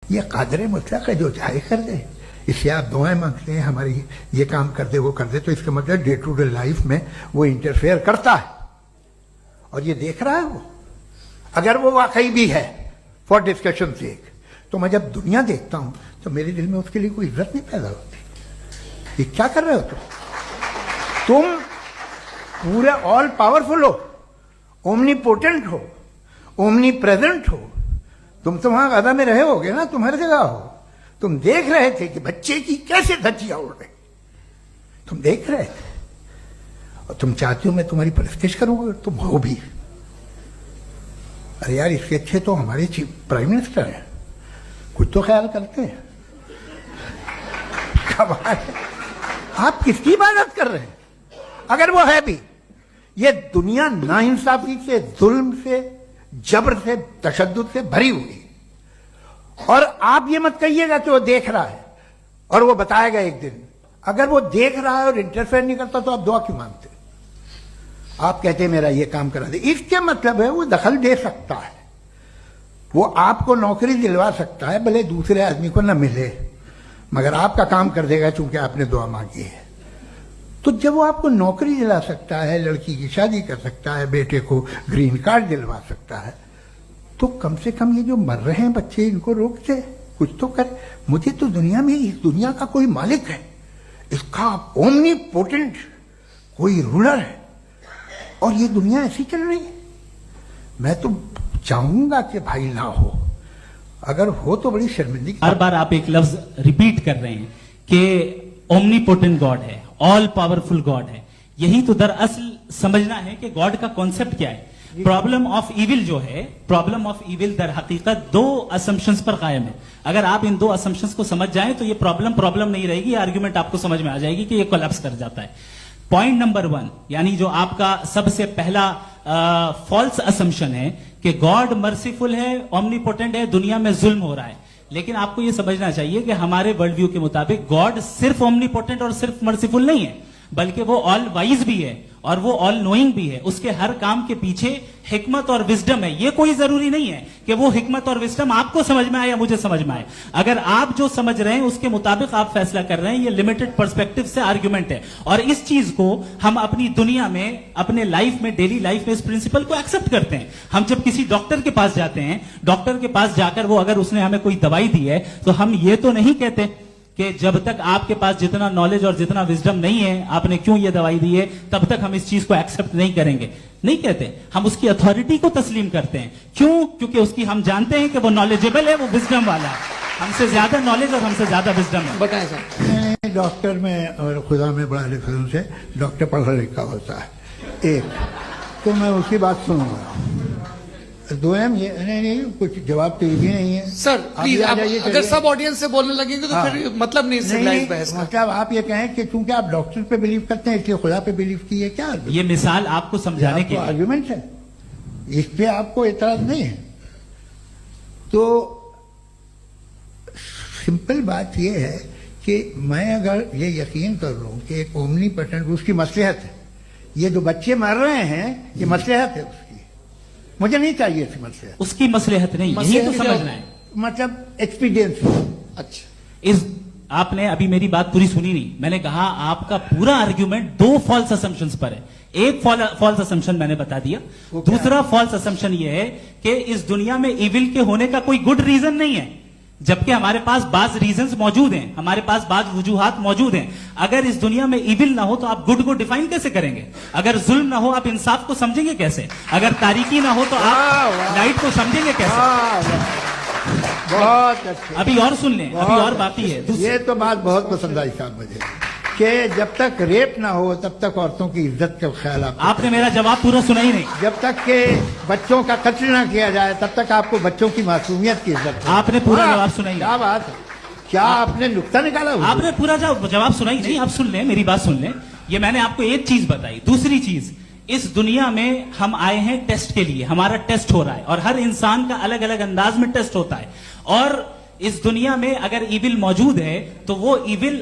یہ قادر مطلق ہے جو چاہے کر دے. اس سے آپ دعائیں مانگتے ہیں ہماری یہ کام کر دے وہ کر دے، تو اس کا مطلب ڈے ٹو ڈے لائف میں وہ انٹرفیئر کرتا ہے اور یہ دیکھ رہا ہے وہ. اگر وہ واقعی بھی ہے فار ڈسکشن سیک، تو میں جب دنیا دیکھتا ہوں تو میرے دل میں اس کے لیے کوئی عزت نہیں پیدا ہوتی. یہ کیا کر رہے ہو تم پورے آل پاورفل ہو، اومنی پوٹنٹ ہو، اومنی پریزنٹ ہو. تم تو وہاں غزہ میں رہے ہوگے نا، تم ہر جگہ ہو. تم دیکھ رہے تھے کہ بچے کی کیسے دھجیاں اڑ رہی، تم دیکھ رہے تھے. اور تم چاہتے ہو میں تمہاری پرستش کروں گا، تم ہو بھی. ارے یار، اس کے اچھے تو ہمارے چیف پرائم منسٹر ہیں، کچھ تو خیال کرتے ہیں. آپ کس کی عبادت کر رہے ہیں؟ اگر وہ ہے بھی، یہ دنیا ناانصافی سے، ظلم سے، جبر سے، تشدد سے بھری ہوئی. اور آپ یہ مت کہیے گا کہ وہ دیکھ رہا ہے اور وہ بتائے گا ایک دن. اگر وہ دیکھ رہا ہے اور انٹرفیئر نہیں کرتا تو آپ دعا کیوں مانگتے؟ آپ کہتے ہیں میرا یہ کام کرا دے. اس کے مطلب ہے وہ دخل دے سکتا ہے، وہ آپ کو نوکری دلوا سکتا ہے، بھلے دوسرے آدمی کو نہ ملے، مگر آپ کا کام کر دے گا چونکہ آپ نے دعا مانگی ہے. تو جب وہ آپ کو نوکری دلا سکتا ہے، لڑکی کی شادی کر سکتا ہے، بیٹے کو گرین کارڈ دلوا سکتا ہے، تو کم سے کم یہ جو مر رہے ہیں بچے، ان کو روک دے، کچھ تو کرے. مجھے تو دنیا میں اس دنیا کا کوئی مالک ہے، اس کا اومنی پوٹنٹ کوئی رولر ہے، اور یہ دنیا ایسی چل رہی ہے. میں تو چاہوں گا کہ بھائی نہ ہو، اگر ہو تو بڑی شرمندگی. ہر بار آپ ایک لفظ ریپیٹ کر رہے ہیں کہ اومنی پوٹنٹ گاڈ ہے، آل پاورفل گاڈ ہے. یہی تو دراصل سمجھنا ہے کہ گاڈ کا کانسیپٹ کیا ہے. پرابلم آف ایول جو ہے، پرابلم آف ایول در حقیقت دو اسمپشنز پر قائم ہے. اگر آپ ان دو اسمپشنز کو سمجھ جائیں تو یہ پرابلم نہیں رہے گی، یہ آرگیومنٹ آپ کو سمجھ میں آ جائے گی کہ یہ کولیپس کر جاتا ہے. پوائنٹ نمبر 1، یعنی جو آپ کا سب سے پہلا فالس اسمپشن ہے کہ گاڈ مرسیفل ہے، اومنی پوٹنٹ ہے، دنیا میں ظلم ہو رہا ہے. لیکن آپ کو یہ سمجھنا چاہیے کہ ہمارے ورلڈ ویو کے مطابق گاڈ صرف اومنی پوٹنٹ اور صرف مرسیفل نہیں ہے، بلکہ وہ آل وائز بھی ہے اور وہ آل نوئنگ بھی ہے. اس کے ہر کام کے پیچھے حکمت اور وزڈم ہے. یہ کوئی ضروری نہیں ہے کہ وہ حکمت اور وزڈم آپ کو سمجھ میں آئے یا مجھے سمجھ میں آئے. اگر آپ جو سمجھ رہے ہیں اس کے مطابق آپ فیصلہ کر رہے ہیں، یہ لمیٹڈ پرسپیکٹو سے آرگیومنٹ ہے. اور اس چیز کو ہم اپنی دنیا میں، اپنے لائف میں، ڈیلی لائف میں اس پرنسپل کو ایکسپٹ کرتے ہیں. ہم جب کسی ڈاکٹر کے پاس جاتے ہیں، ڈاکٹر کے پاس جا کر وہ اگر اس نے ہمیں کوئی دوائی دی ہے تو ہم یہ تو نہیں کہتے کہ جب تک آپ کے پاس جتنا نالج اور جتنا وزڈم نہیں ہے آپ نے کیوں یہ دوائی دی ہے، تب تک ہم اس چیز کو ایکسپٹ نہیں کریں گے. نہیں کہتے، ہم اس کی اتھارٹی کو تسلیم کرتے ہیں. کیوں؟ کیونکہ اس کی ہم جانتے ہیں کہ وہ نالجبل ہے، وہ وزڈم والا ہے، ہم سے زیادہ نالج اور ہم سے زیادہ وزڈم ہے. بتائیں سر. ڈاکٹر میں اور خدا میں بڑا ڈفرنس ہے. ڈاکٹر پڑھا لکھا ہوتا ہے، ایک تو میں اس کی بات سنوں گا. دوم یہ نہیں کچھ جواب تو یہ بھی نہیں ہے. سر پلیز اگر سب آڈینس سے بولنے لگیں گے تو پھر مطلب نہیں سویلائز بحث کا. مطلب آپ یہ کہیں کہ چونکہ آپ ڈاکٹر پہ بلیو کرتے ہیں اس لیے خدا پہ بلیو کیے. کیا یہ مثال آپ کو سمجھانے کے آرگیومنٹ ہے، اس پہ آپ کو اعتراض نہیں ہے. تو سمپل بات یہ ہے کہ میں اگر یہ یقین کر لوں کہ ایک اومنی پوٹنٹ اس کی مصلحت ہے، یہ جو بچے مر رہے ہیں یہ مصلحت ہے اس کی، مجھے نہیں چاہیے اس مصلحت. اس کی مصلحت نہیں، یہی تو سمجھنا ہے. مطلب ایکسپیڈینس. اچھا، آپ نے ابھی میری بات پوری سنی نہیں. میں نے کہا آپ کا پورا آرگیومنٹ دو فالس اسمپشنز پر ہے. ایک فالس اسمپشن میں نے بتا دیا، دوسرا فالس اسمپشن یہ ہے کہ اس دنیا میں ایول کے ہونے کا کوئی گڈ ریزن نہیں ہے، جبکہ ہمارے پاس بعض ریزنز موجود ہیں، ہمارے پاس بعض وجوہات موجود ہیں. اگر اس دنیا میں ایول نہ ہو تو آپ گڈ کو ڈیفائن کیسے کریں گے؟ اگر ظلم نہ ہو آپ انصاف کو سمجھیں گے کیسے؟ اگر تاریکی نہ ہو تو آپ لائٹ کو سمجھیں گے کیسے؟ بہت اچھا. ابھی اور سن لیں، ابھی اور باقی ہے. یہ تو بات بہت پسند آئی صاحب مجھے کہ جب تک ریپ نہ ہو تب تک عورتوں کی عزت کا خیال آپ نے میرا جواب پورا سنا ہی نہیں. جب تک کہ بچوں کا قتل نہ کیا جائے تب تک آپ کو بچوں کی معصومیت کی عزت. آپ نے پورا جواب سنا ہی. کیا بات ہے، کیا آپ نے نکتہ نکالا؟ آپ نے پورا جواب سنا ہی نہیں. آپ سن لیں، میری بات سن لیں. یہ میں نے آپ کو ایک چیز بتائی. دوسری چیز، اس دنیا میں ہم آئے ہیں ٹیسٹ کے لیے. ہمارا ٹیسٹ ہو رہا ہے اور ہر انسان کا الگ الگ انداز میں ٹیسٹ ہوتا ہے. اور اس دنیا میں اگر ایول موجود ہے تو وہ ایول